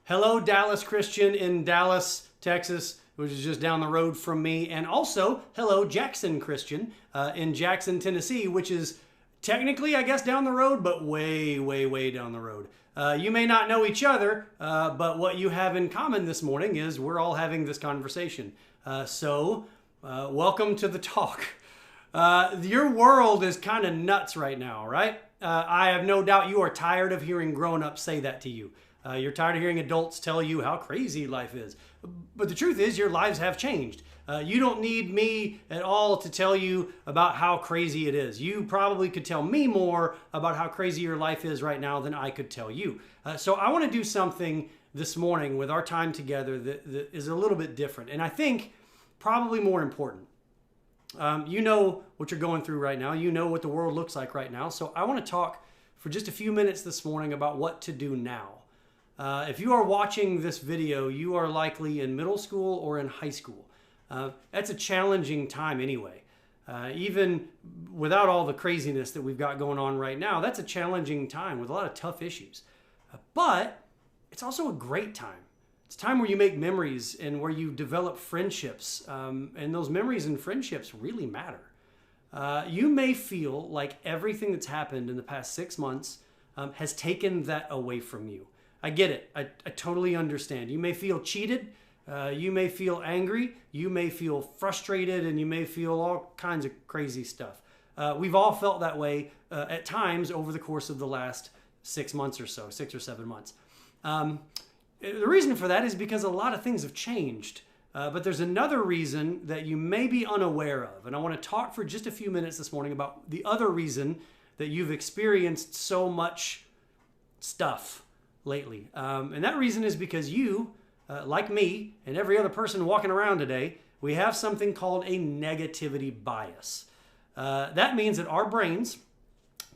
Hello, Dallas Christian in Dallas, Texas, which is just down the road from me. And also, hello, Jackson Christian in Jackson, Tennessee, which is technically, I guess, down the road, but way, way, way down the road. You may not know each other, but what you have in common this morning is we're all having this conversation. Welcome to the talk. Your world is kind of nuts right now, right? I have no doubt you are tired of hearing grown-ups say that to you. You're tired of hearing adults tell you how crazy life is. But the truth is your lives have changed. You don't need me at all to tell you about how crazy it is. You probably could tell me more about how crazy your life is right now than I could tell you. So I want to do something this morning with our time together that is a little bit different. And I think probably more important. You know what you're going through right now. You know what the world looks like right now. So I want to talk for just a few minutes this morning about what to do now. If you are watching this video, you are likely in middle school or in high school. That's a challenging time anyway. Even without all the craziness that we've got going on right now, that's a challenging time with a lot of tough issues. But it's also a great time. It's a time where you make memories and where you develop friendships. And those memories and friendships really matter. You may feel like everything that's happened in the past 6 months has taken that away from you. I get it. I totally understand. You may feel cheated. You may feel angry. You may feel frustrated, and you may feel all kinds of crazy stuff. We've all felt that way at times over the course of the last 6 months or so, 6 or 7 months. The reason for that is because a lot of things have changed. But there's another reason that you may be unaware of. And I want to talk for just a few minutes this morning about the other reason that you've experienced so much stuff lately. And that reason is because you, like me and every other person walking around today, we have something called a negativity bias. That means that our brains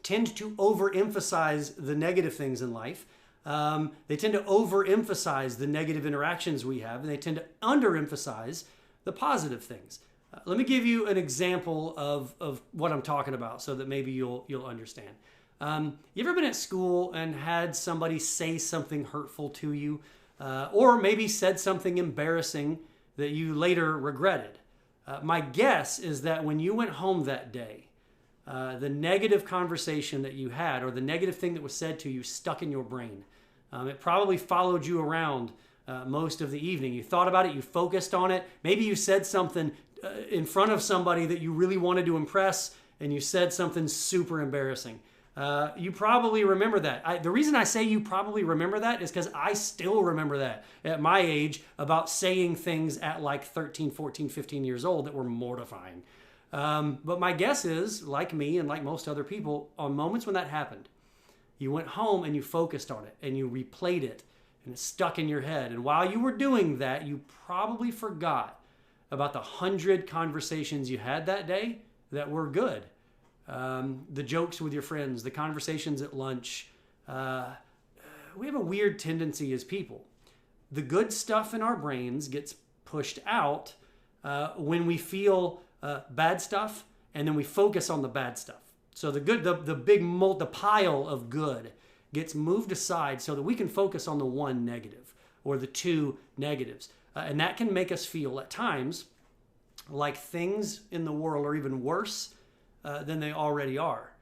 tend to overemphasize the negative things in life. They tend to overemphasize the negative interactions we have, and they tend to underemphasize the positive things. Let me give you an example of what I'm talking about so that maybe you'll understand. You ever been at school and had somebody say something hurtful to you, or maybe said something embarrassing that you later regretted? My guess is that when you went home that day, the negative conversation that you had or the negative thing that was said to you stuck in your brain. It probably followed you around most of the evening. You thought about it, you focused on it. Maybe you said something in front of somebody that you really wanted to impress, and you said something super embarrassing. You probably remember that. The reason I say you probably remember that is because I still remember that at my age about saying things at like 13, 14, 15 years old that were mortifying. But my guess is, like me and like most other people, on moments when that happened, you went home and you focused on it and you replayed it and it stuck in your head. And while you were doing that, you probably forgot about the 100 conversations you had that day that were good. The jokes with your friends, the conversations at lunch. We have a weird tendency as people. The good stuff in our brains gets pushed out when we feel bad stuff, and then we focus on the bad stuff. So the good, the pile of good gets moved aside so that we can focus on the one negative or the two negatives. And that can make us feel at times like things in the world are even worse than they already are,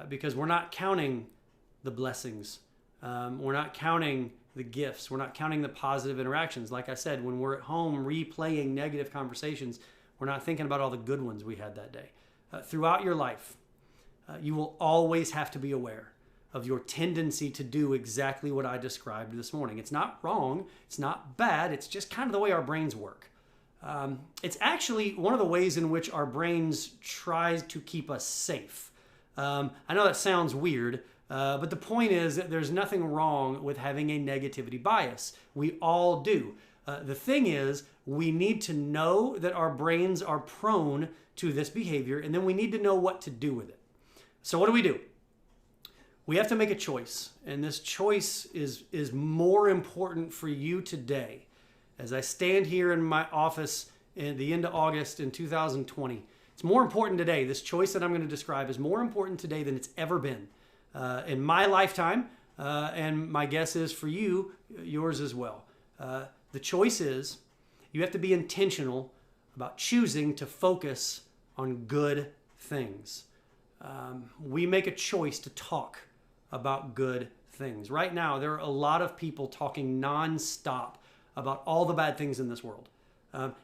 because we're not counting the blessings. We're not counting the gifts. We're not counting the positive interactions. Like I said, when we're at home replaying negative conversations, we're not thinking about all the good ones we had that day. Throughout your life, you will always have to be aware of your tendency to do exactly what I described this morning. It's not wrong. It's not bad. It's just kind of the way our brains work. It's actually one of the ways in which our brains try to keep us safe. I know that sounds weird, but the point is that there's nothing wrong with having a negativity bias. We all do. The thing is, we need to know that our brains are prone to this behavior, and then we need to know what to do with it. So what do? We have to make a choice, and this choice is more important for you today. As I stand here in my office at the end of August in 2020, it's more important today. This choice that I'm going to describe is more important today than it's ever been. In my lifetime, and my guess is for you, yours as well. The choice is you have to be intentional about choosing to focus on good things. We make a choice to talk about good things. Right now, there are a lot of people talking nonstop about all the bad things in this world.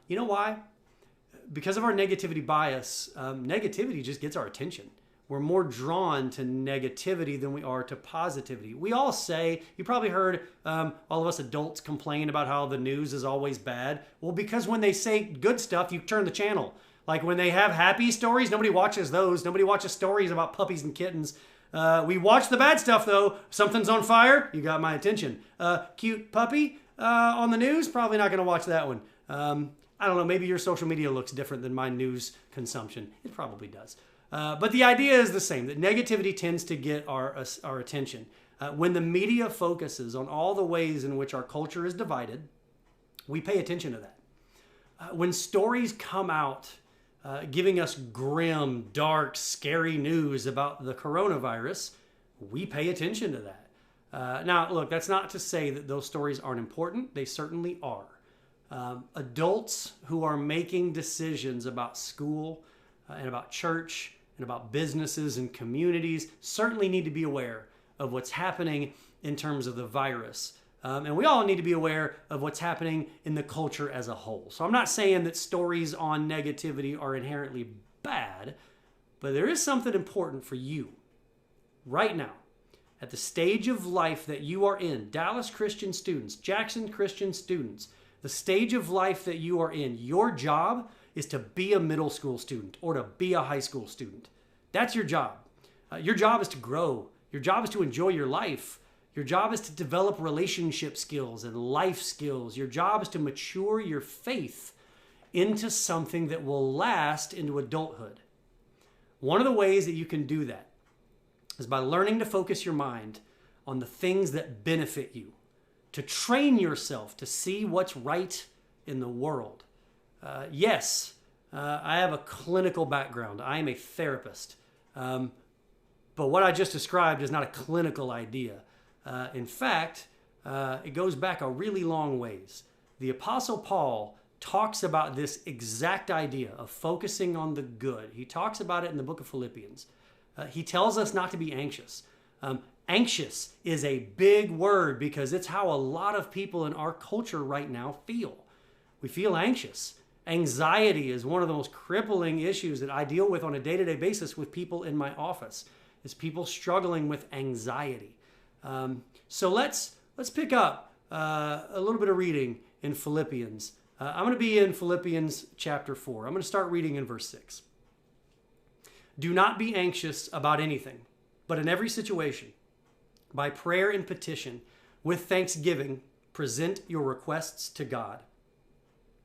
You know why? Because of our negativity bias, negativity just gets our attention. We're more drawn to negativity than we are to positivity. We all say, you probably heard all of us adults complain about how the news is always bad. Well, because when they say good stuff, you turn the channel. Like when they have happy stories, nobody watches those. Nobody watches stories about puppies and kittens. We watch the bad stuff though. Something's on fire, you got my attention. Cute puppy on the news, probably not gonna watch that one. I don't know, maybe your social media looks different than my news consumption. It probably does. But the idea is the same, that negativity tends to get our attention. When the media focuses on all the ways in which our culture is divided, we pay attention to that. When stories come out giving us grim, dark, scary news about the coronavirus, we pay attention to that. Now, look, that's not to say that those stories aren't important. They certainly are. Adults who are making decisions about school and about church and about businesses and communities certainly need to be aware of what's happening in terms of the virus. And we all need to be aware of what's happening in the culture as a whole. So I'm not saying that stories on negativity are inherently bad, but there is something important for you right now at the stage of life that you are in. Dallas Christian students, Jackson Christian students, the stage of life that you are in, your job is to be a middle school student or to be a high school student. That's your job. Your job is to grow. Your job is to enjoy your life. Your job is to develop relationship skills and life skills. Your job is to mature your faith into something that will last into adulthood. One of the ways that you can do that is by learning to focus your mind on the things that benefit you, to train yourself to see what's right in the world. Yes, I have a clinical background. I am a therapist. But what I just described is not a clinical idea. In fact, it goes back a really long ways. The Apostle Paul talks about this exact idea of focusing on the good. He talks about it in the book of Philippians. He tells us not to be anxious. Anxious is a big word because it's how a lot of people in our culture right now feel. We feel anxious. Anxiety is one of the most crippling issues that I deal with on a day-to-day basis with people in my office, is people struggling with anxiety. So let's pick up a little bit of reading in Philippians. I'm going to be in Philippians chapter 4. I'm going to start reading in verse 6. Do not be anxious about anything, but in every situation, by prayer and petition, with thanksgiving, present your requests to God.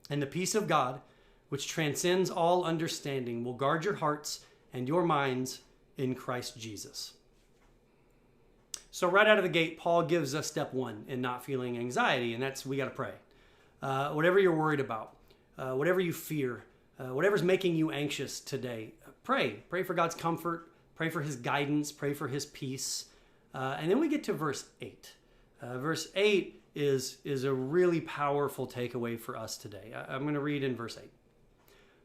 And the peace of God, which transcends all understanding, will guard your hearts and your minds in Christ Jesus. So right out of the gate, Paul gives us step one in not feeling anxiety, and that's we got to pray. Whatever you're worried about, whatever you fear, whatever's making you anxious today, pray. Pray for God's comfort, pray for his guidance, pray for his peace. And then we get to verse 8. Verse 8 is a really powerful takeaway for us today. I'm going to read in verse 8.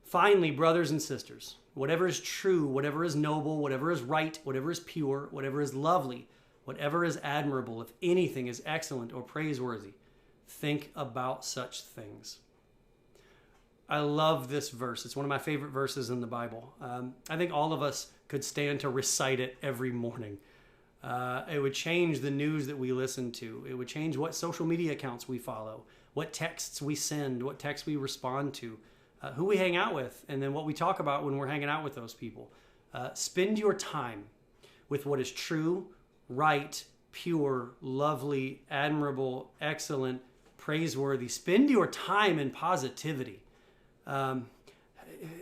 Finally, brothers and sisters, whatever is true, whatever is noble, whatever is right, whatever is pure, whatever is lovely, whatever is admirable, if anything is excellent or praiseworthy, think about such things. I love this verse. It's one of my favorite verses in the Bible. I think all of us could stand to recite it every morning. It would change the news that we listen to. It would change what social media accounts we follow, what texts we send, what texts we respond to, who we hang out with, and then what we talk about when we're hanging out with those people. Spend your time with what is true, right, pure, lovely, admirable, excellent, praiseworthy. Spend your time in positivity.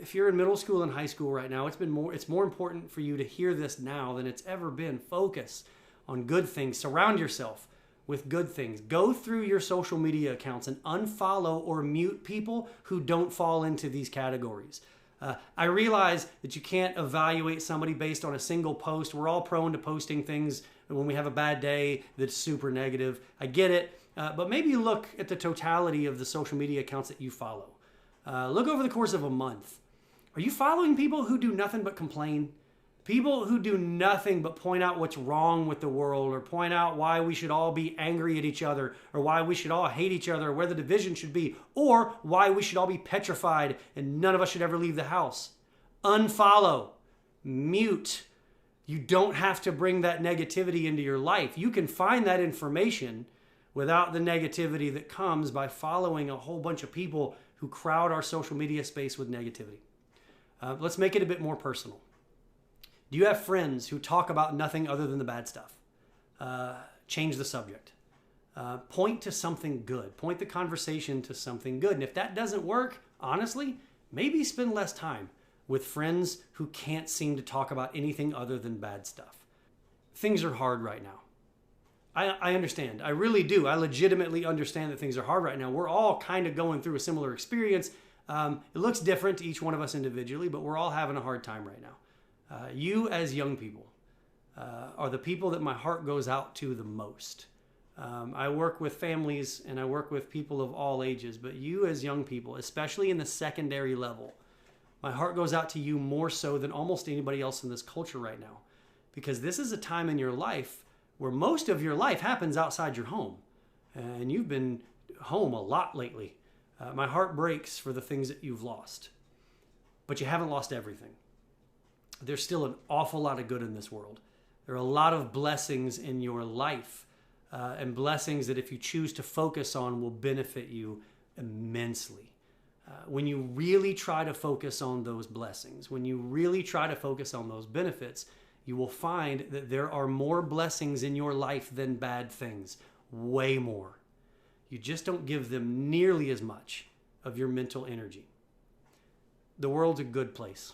If you're in middle school and high school right now, it's more important for you to hear this now than it's ever been. Focus on good things. Surround yourself with good things. Go through your social media accounts and unfollow or mute people who don't fall into these categories. I realize that you can't evaluate somebody based on a single post. We're all prone to posting things when we have a bad day that's super negative. I get it. But maybe look at the totality of the social media accounts that you follow. Look over the course of a month. Are you following people who do nothing but complain? People who do nothing but point out what's wrong with the world, or point out why we should all be angry at each other, or why we should all hate each other, or where the division should be, or why we should all be petrified and none of us should ever leave the house. Unfollow. Mute. You don't have to bring that negativity into your life. You can find that information without the negativity that comes by following a whole bunch of people who crowd our social media space with negativity. Let's make it a bit more personal. Do you have friends who talk about nothing other than the bad stuff? Change the subject. Point to something good. Point the conversation to something good. And if that doesn't work, honestly, maybe spend less time with friends who can't seem to talk about anything other than bad stuff. Things are hard right now. I understand. I really do. I legitimately understand that things are hard right now. We're all kind of going through a similar experience. It looks different to each one of us individually, but we're all having a hard time right now. You as young people are the people that my heart goes out to the most. I work with families and I work with people of all ages, but you as young people, especially in the secondary level, my heart goes out to you more so than almost anybody else in this culture right now, because this is a time in your life where most of your life happens outside your home, and you've been home a lot lately. My heart breaks for the things that you've lost, but you haven't lost everything. There's still an awful lot of good in this world. There are a lot of blessings in your life, and blessings that if you choose to focus on will benefit you immensely. When you really try to focus on those blessings, when you really try to focus on those benefits, you will find that there are more blessings in your life than bad things, way more. You just don't give them nearly as much of your mental energy. The world's a good place.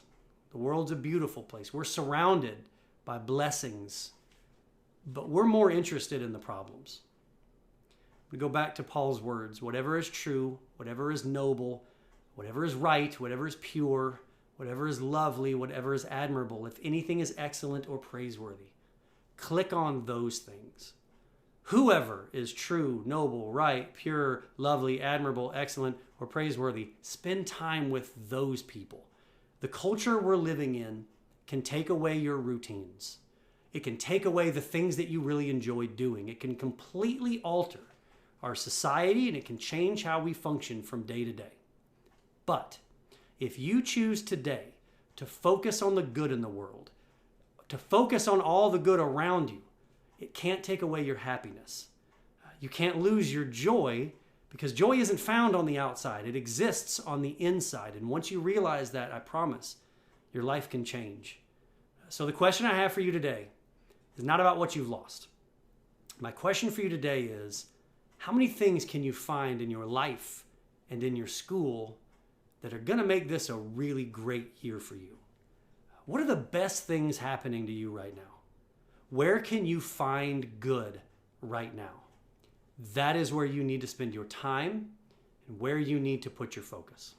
The world's a beautiful place. We're surrounded by blessings, but we're more interested in the problems. We go back to Paul's words: whatever is true, whatever is noble, whatever is right, whatever is pure, whatever is lovely, whatever is admirable, if anything is excellent or praiseworthy, click on those things. Whoever is true, noble, right, pure, lovely, admirable, excellent, or praiseworthy, spend time with those people. The culture we're living in can take away your routines. It can take away the things that you really enjoy doing. It can completely alter our society, and it can change how we function from day to day. But if you choose today to focus on the good in the world, to focus on all the good around you, it can't take away your happiness. You can't lose your joy, because joy isn't found on the outside. It exists on the inside. And once you realize that, I promise, your life can change. So the question I have for you today is not about what you've lost. My question for you today is, how many things can you find in your life and in your school that are going to make this a really great year for you? What are the best things happening to you right now? Where can you find good right now? That is where you need to spend your time and where you need to put your focus.